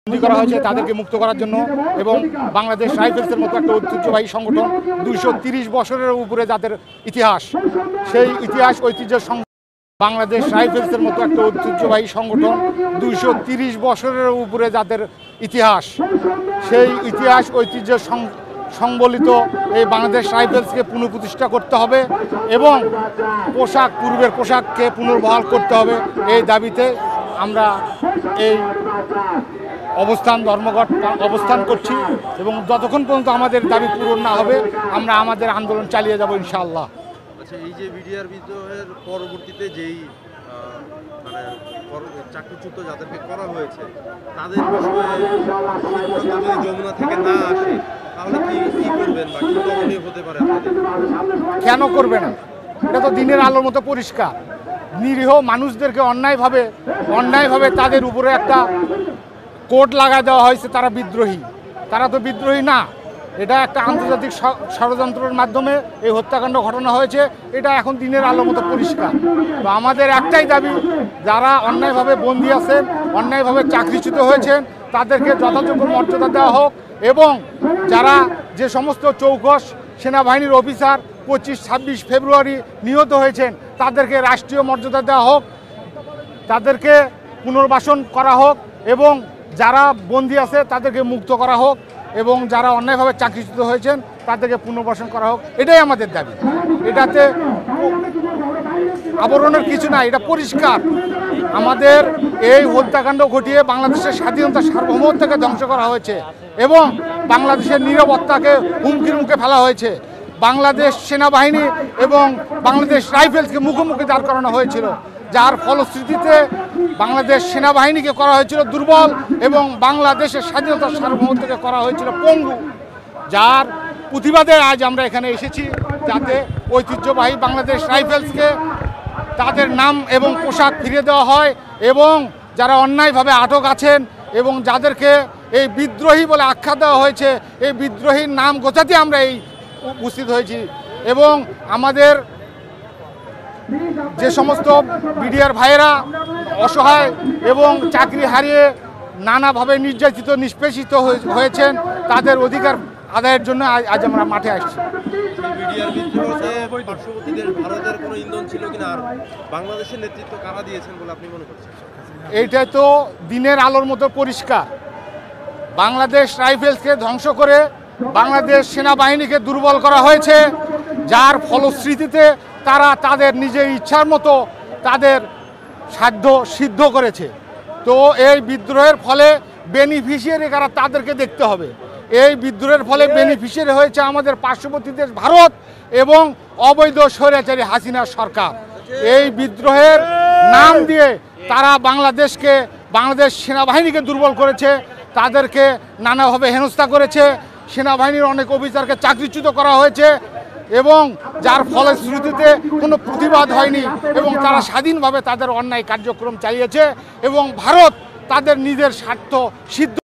করা হয়েছে তাদেরকে মুক্ত করার জন্য এবং বাংলাদেশ রাইফেলসের মতো একটা ঐতিহ্যবাহী সংগঠন 230 বছরের উপরে যাদের ইতিহাস, সেই ইতিহাস ঐতিহ্য বাংলাদেশ রাইফেলসের মতো একটা ঐতিহ্যবাহী সংগঠন 230 বছরের উপরে যাদের ইতিহাস, সেই ইতিহাস ঐতিহ্য সংবলিত এই বাংলাদেশ রাইফেলসকে পুনঃপ্রতিষ্ঠা করতে হবে এবং পূর্বের পোশাককে পুনর্বহাল করতে হবে। এই দাবিতে আমরা এই ধর্মঘট অবস্থান করছি এবং যতক্ষণ পর্যন্ত আমাদের দাবি পূরণ না হবে আমরা আমাদের আন্দোলন চালিয়ে যাব ইনশাআল্লাহ। আচ্ছা, এই যে বিডিআর বিদ্রোহের পরবর্তীতে যেই চাকরিচ্যুত যাদেরকে করা হয়েছে তাদের বিষয়ে যমুনা থেকে না আসে তাহলে কি করবেন বা কি করণীয় হতে পারে? কেন করবে না? এটা তো দিনের আলোর মতো পরিষ্কার। নিরীহ মানুষদেরকে অন্যায়ভাবে তাদের উপরে একটা কোড লাগায় দেওয়া হয়েছে, তারা বিদ্রোহী। তারা তো বিদ্রোহী না, এটা একটা আন্তর্জাতিক ষড়যন্ত্রের মাধ্যমে এই হত্যাকাণ্ড ঘটনা হয়েছে। এটা এখন দিনের আলোর মতো পরিষ্কার। তো আমাদের একটাই দাবি, যারা অন্যায়ভাবে বন্দী আছেন, অন্যায়ভাবে চাকরিচ্যুত হয়েছেন, তাদেরকে যথাযোগ্য মর্যাদা দেওয়া হোক এবং যারা যে সমস্ত চৌকস সেনাবাহিনীর অফিসার 25-26 ফেব্রুয়ারি নিহত হয়েছেন তাদেরকে রাষ্ট্রীয় মর্যাদা দেওয়া হোক, তাদেরকে পুনর্বাসন করা হোক এবং যারা বন্দী আছে তাদেরকে মুক্ত করা হোক এবং যারা অন্যায়ভাবে চাকরিচ্যুত হয়েছেন তাদেরকে পুনর্বাসন করা হোক। এটাই আমাদের দাবি। এটাতে আবরণের কিছু নাই, এটা পরিষ্কার। আমাদের এই হত্যাকাণ্ড ঘটিয়ে বাংলাদেশের স্বাধীনতা সার্বভৌমত্বকে ধ্বংস করা হয়েছে এবং বাংলাদেশের নিরাপত্তাকে হুমকির মুখে ফেলা হয়েছে। বাংলাদেশ সেনাবাহিনী এবং বাংলাদেশ রাইফেলসকে মুখোমুখি দাঁড় করানো হয়েছিল, যার ফলশ্রুতিতে বাংলাদেশ সেনাবাহিনীকে করা হয়েছিল দুর্বল এবং বাংলাদেশের স্বাধীনতা সার্বভৌমত্বকে করা হয়েছিল পঙ্গু। যার প্রতিবাদে আজ আমরা এখানে এসেছি, যাতে ঐতিহ্যবাহী বাংলাদেশ রাইফেলসকে তাদের নাম এবং পোশাক ফিরিয়ে দেওয়া হয় এবং যারা অন্যায়ভাবে আটক আছেন এবং যাদেরকে এই বিদ্রোহী বলে আখ্যা দেওয়া হয়েছে, এই বিদ্রোহীর নাম গোছাতে আমরা এই উপস্থিত হয়েছি এবং আমাদের যে সমস্ত বিডিআর ভাইয়েরা অসহায় এবং চাকরি হারিয়ে নানাভাবে নির্যাতিত নিষ্পেষিত হয়েছেন, তাদের অধিকার আদায়ের জন্য আজ আমরা মাঠে আসছি। বিডিআর বিদ্রোহে পার্শ্ববর্তী দেশ ভারতের কোনো ইন্ধন ছিল কিনা, আর বাংলাদেশের নেতৃত্ব কারা দিয়েছেন বলে আপনি মনে করছেন? এইটাই তো দিনের আলোর মতো পরিষ্কার। বাংলাদেশ রাইফেলসকে ধ্বংস করে বাংলাদেশ সেনাবাহিনীকে দুর্বল করা হয়েছে, যার ফলশ্রুতিতে তারা তাদের নিজের ইচ্ছার মতো তাদের সাধ্য সিদ্ধ করেছে। তো এই বিদ্রোহের ফলে বেনিফিশিয়ারি কারা তাদেরকে দেখতে হবে। এই বিদ্রোহের ফলে বেনিফিশিয়ারি হয়েছে আমাদের পার্শ্ববর্তী দেশ ভারত এবং অবৈধ স্বৈরাচারী হাসিনা সরকার। এই বিদ্রোহের নাম দিয়ে তারা বাংলাদেশ সেনাবাহিনীকে দুর্বল করেছে, তাদেরকে নানাভাবে হেনস্থা করেছে, সেনাবাহিনীর অনেক অফিসারকে চাকরিচ্যুত করা হয়েছে এবং যার ফলশ্রুতিতে কোনো প্রতিবাদ হয়নি এবং তারা স্বাধীনভাবে তাদের অন্যায় কার্যক্রম চালিয়েছে এবং ভারত তাদের নিজের স্বার্থ সিদ্ধ